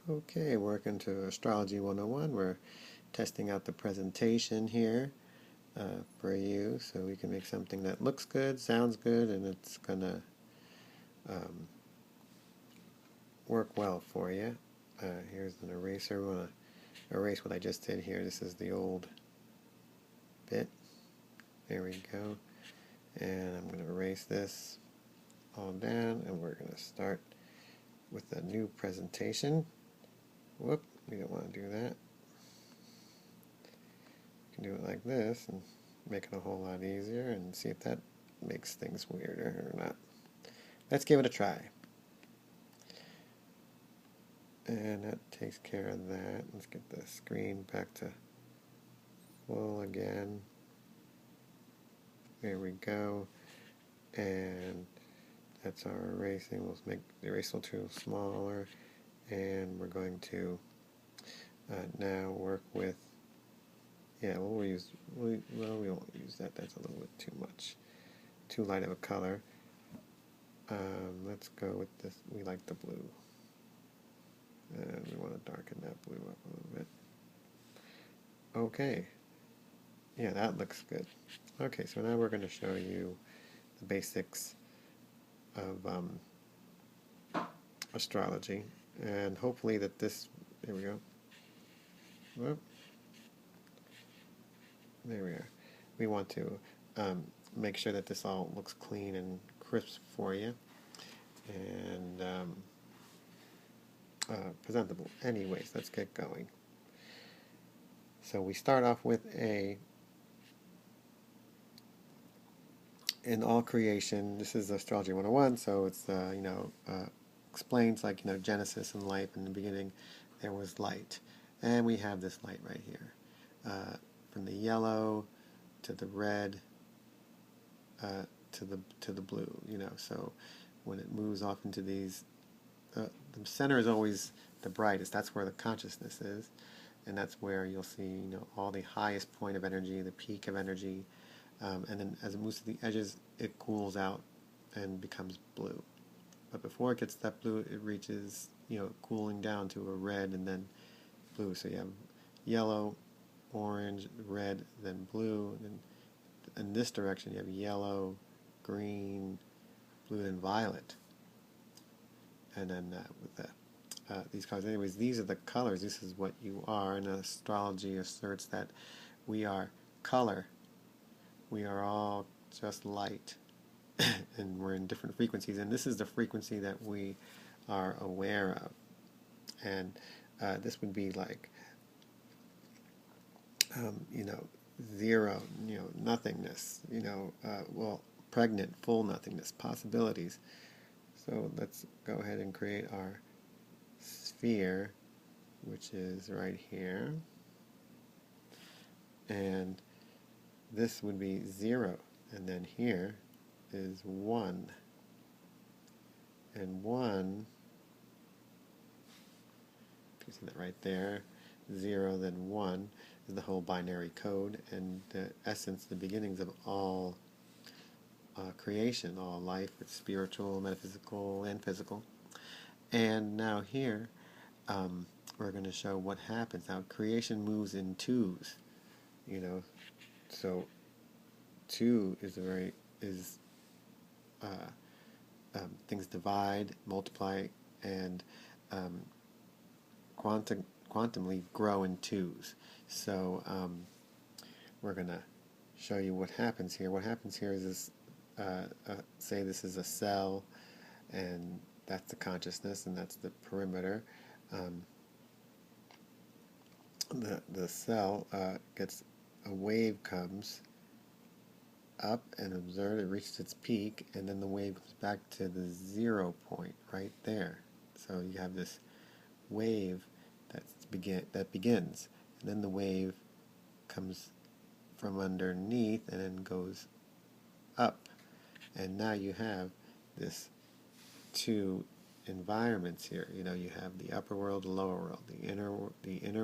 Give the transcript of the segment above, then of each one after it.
Okay, welcome to Astrology 101. We're testing out the presentation here for you so we can make something that looks good, sounds good, and it's going to um, work well for you. Here's an eraser. We want to erase what I just did here. This is the old bit. There we go. And I'm going to erase this all down, and we're going to start with a new presentation. Whoop, we don't want to do that. You can do it like this and make it a whole lot easier and see if that makes things weirder or not. Let's give it a try. And that takes care of that. Let's get the screen back to full again. There we go. And that's our erasing. We'll make the eraser tool smaller. And we're going to now work with, we won't use that. That's a little bit too much. Too light of a color. Let's go with this. We like the blue. And we want to darken that blue up a little bit. Okay. Yeah, that looks good. Okay, so now we're going to show you the basics of astrology. And hopefully that this, there we go. Whoop. There we are. We want to make sure that this all looks clean and crisp for you. And presentable. Anyways, let's get going. So we start off with in all creation, this is Astrology 101, so it's, explains like, Genesis and life. In the beginning, there was light. And we have this light right here. From the yellow to the red to the blue, so when it moves off into these, the center is always the brightest. That's where the consciousness is, and that's where you'll see, all the highest point of energy, the peak of energy, and then as it moves to the edges, it cools out and becomes blue. But before it gets that blue, it reaches, cooling down to a red and then blue. So you have yellow, orange, red, then blue. And in this direction, you have yellow, green, blue, and violet. And then with these colors. Anyways, these are the colors. This is what you are. And astrology asserts that we are color. We are all just light. And we're in different frequencies. And this is the frequency that we are aware of. And this would be like, zero, nothingness, pregnant, full nothingness, possibilities. So let's go ahead and create our sphere, which is right here. And this would be 0. And then here is 1. And 1, you see that right there, 0, then 1, is the whole binary code, and the essence, the beginnings of all creation, all life. It's spiritual, metaphysical, and physical. And now here, we're going to show what happens. Now, creation moves in twos, so 2 is things divide, multiply, and quantumly grow in twos. So we're going to show you what happens here. What happens here is this, say this is a cell, and that's the consciousness, and that's the perimeter. The cell gets, a wave comes up and observe, it reaches its peak, and then the wave comes back to the 0 point right there. So you have this wave that begins, and then the wave comes from underneath and then goes up, and now you have this 2 environments here. You have the upper world, the lower world, the inner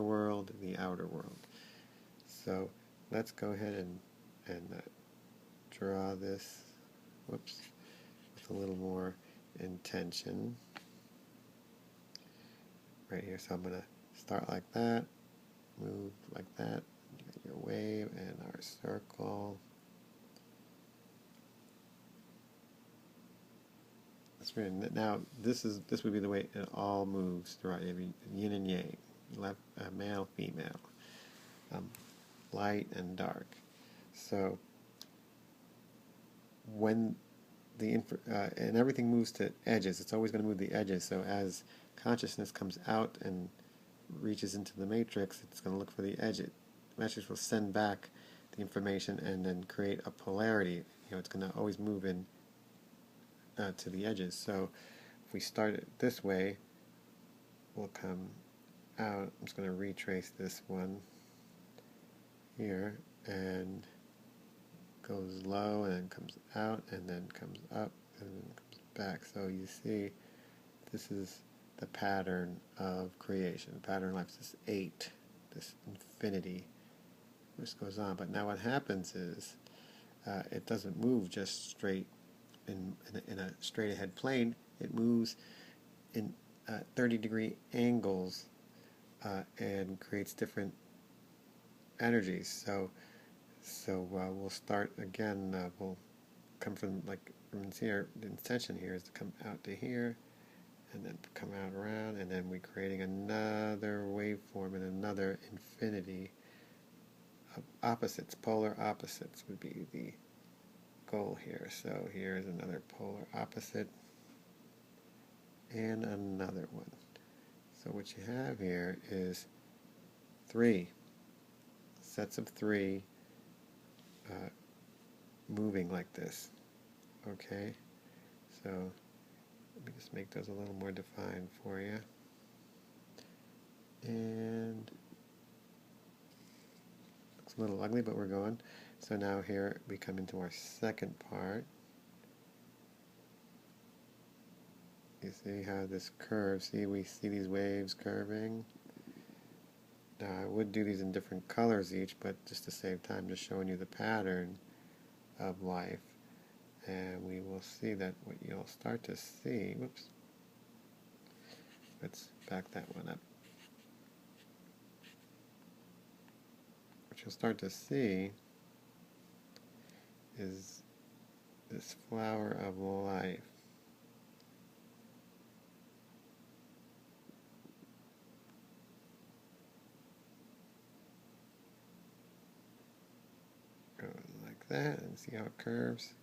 world, the outer world. So let's go ahead and draw this, with a little more intention. right here. So I'm going to start like that, move like that. You got your wave and our circle. That's right. Now this would be the way it all moves throughout every yin and yang, left, male, female, light and dark. So when and everything moves to edges, it's always going to move the edges. So as consciousness comes out and reaches into the matrix, it's going to look for the edge. The matrix will send back the information and then create a polarity. It's going to always move in to the edges. So if we start it this way, we'll come out. I'm just going to retrace this one here, and goes low and then comes out and then comes up and then comes back. So you see, this is the pattern of creation. The pattern of life is this 8, this infinity, which goes on. But now what happens is it doesn't move just straight in a straight ahead plane. It moves in 30-degree angles and creates different energies. So we'll start again. We'll come from here. The intention here is to come out to here, and then come out around, and then we're creating another waveform and another infinity of opposites. Polar opposites would be the goal here. So here's another polar opposite and another one. So what you have here is 3 sets of 3 moving like this. Okay, so let me just make those a little more defined for you. And looks a little ugly, but we're going. So now here we come into our second part. You see how this curves? See, we see these waves curving. Now I would do these in different colors each, but just to save time, just showing you the pattern of life. And we will see that what you'll start to see, whoops, let's back that one up. What you'll start to see is this flower of life. Going like that, and see how it curves.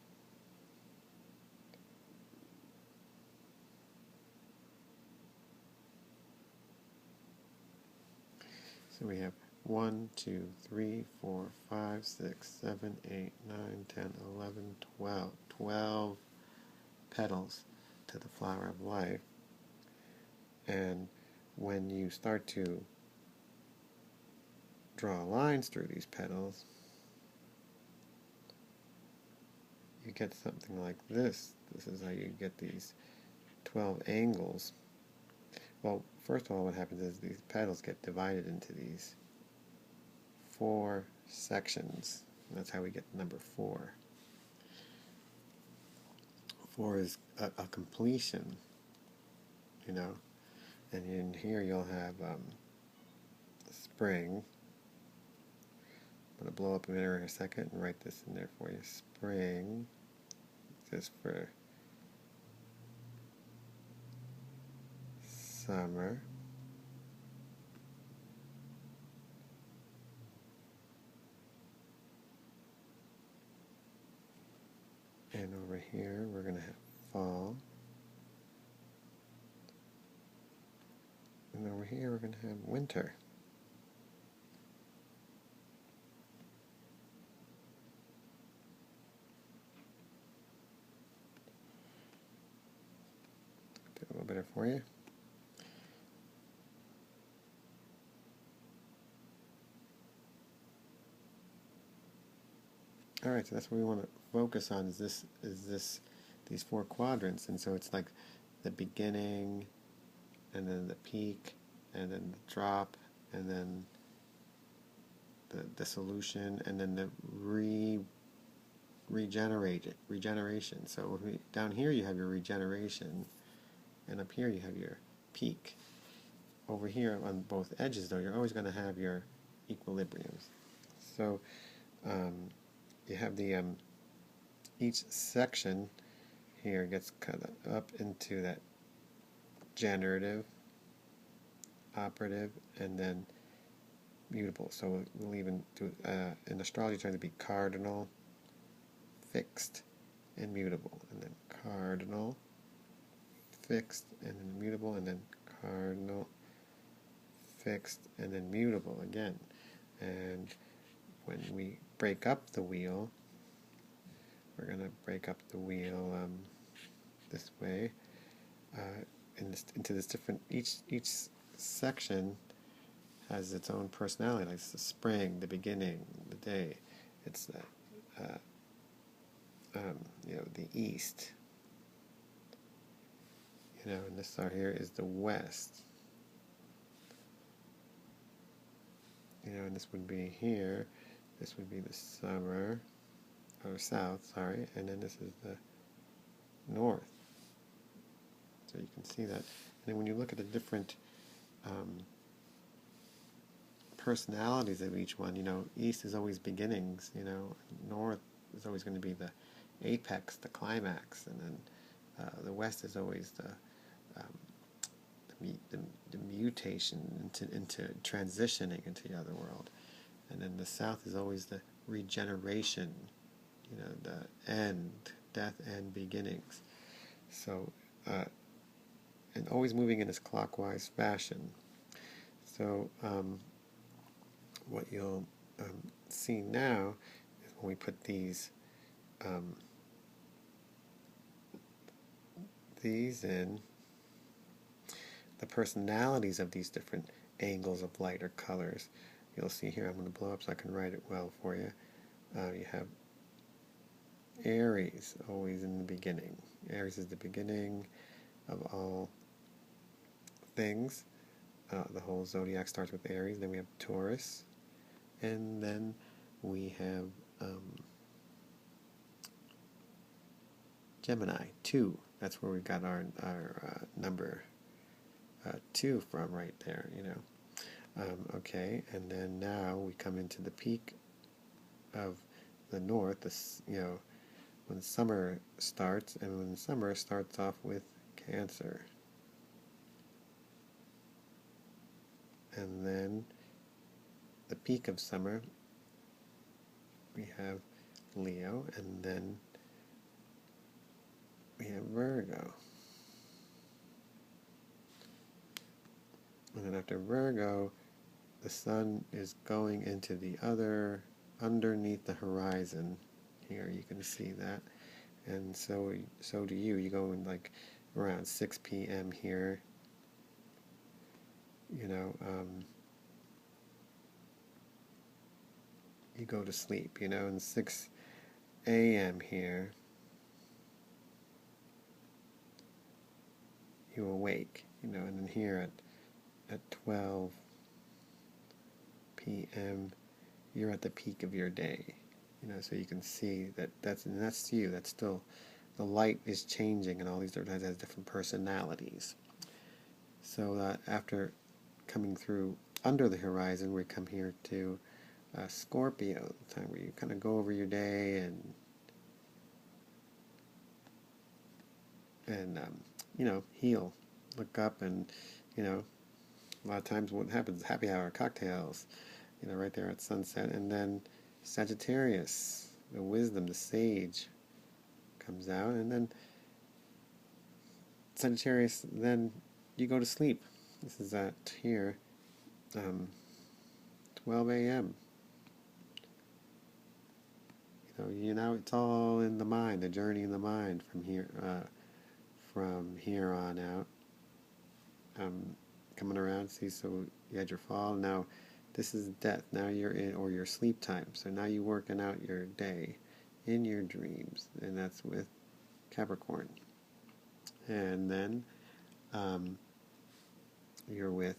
So we have 1, 2, 3, 4, 5, 6, 7, 8, 9, 10, 11, 12. 12 petals to the flower of life. And when you start to draw lines through these petals, you get something like this. This is how you get these 12 angles. Well, first of all, what happens is these petals get divided into these 4 sections. That's how we get the number 4. 4 is a completion, And in here you'll have spring. I'm going to blow up a minute in a second and write this in there for you. Spring. This for summer. And over here we're going to have fall. And over here we're going to have winter. Do a little better for you. All right, so that's what we want to focus on. Is these 4 quadrants, and so it's like the beginning, and then the peak, and then the drop, and then the dissolution, and then the regeneration. So down here you have your regeneration, and up here you have your peak. over here on both edges, though, you're always going to have your equilibriums. So you have the each section here gets cut up into that generative, operative, and then mutable. So we'll even do in astrology terms to be cardinal, fixed, and mutable, and then cardinal, fixed, and then mutable, and then cardinal, fixed, and then mutable again. And when we break up the wheel, we're going to break up the wheel this way into this different. Each section has its own personality. Like it's the spring, the beginning, the day. It's the the east. And this star here is the west. And this would be here. This would be the summer, or south, sorry, and then this is the north. So you can see that. And then when you look at the different personalities of each one, east is always beginnings, north is always going to be the apex, the climax, and then the west is always the mutation into transitioning into the other world, and then the south is always the regeneration, the end, death and beginnings. So and always moving in this clockwise fashion. So what you'll see now is when we put these in, the personalities of these different angles of light or colors. You'll see here, I'm going to blow up so I can write it well for you. You have Aries always in the beginning. Aries is the beginning of all things. The whole zodiac starts with Aries. Then we have Taurus. And then we have Gemini, 2. That's where we got our number 2 from right there, okay, and then now we come into the peak of the north, when summer starts, and when summer starts off with Cancer. And then the peak of summer, we have Leo, and then we have Virgo. And then after Virgo, the sun is going into the other, underneath the horizon. Here you can see that. And so do you. You go in like around 6 p.m. here. You go to sleep, and 6 a.m. here, you awake, and then here at 12 p.m. you're at the peak of your day, so you can see that's you. That's still, the light is changing, and all these different has different personalities. So after coming through under the horizon, we come here to Scorpio, the time where you kind of go over your day and heal, look up, and a lot of times what happens, happy hour, cocktails, right there at sunset. And then Sagittarius, the wisdom, the sage, comes out, and then Sagittarius, then you go to sleep. This is at here, 12 a.m. It's all in the mind, the journey in the mind from here on out. Coming around, see, so you had your fall. Now, this is death. Now you're in, or your sleep time. So now you're working out your day in your dreams, and that's with Capricorn. And then you're with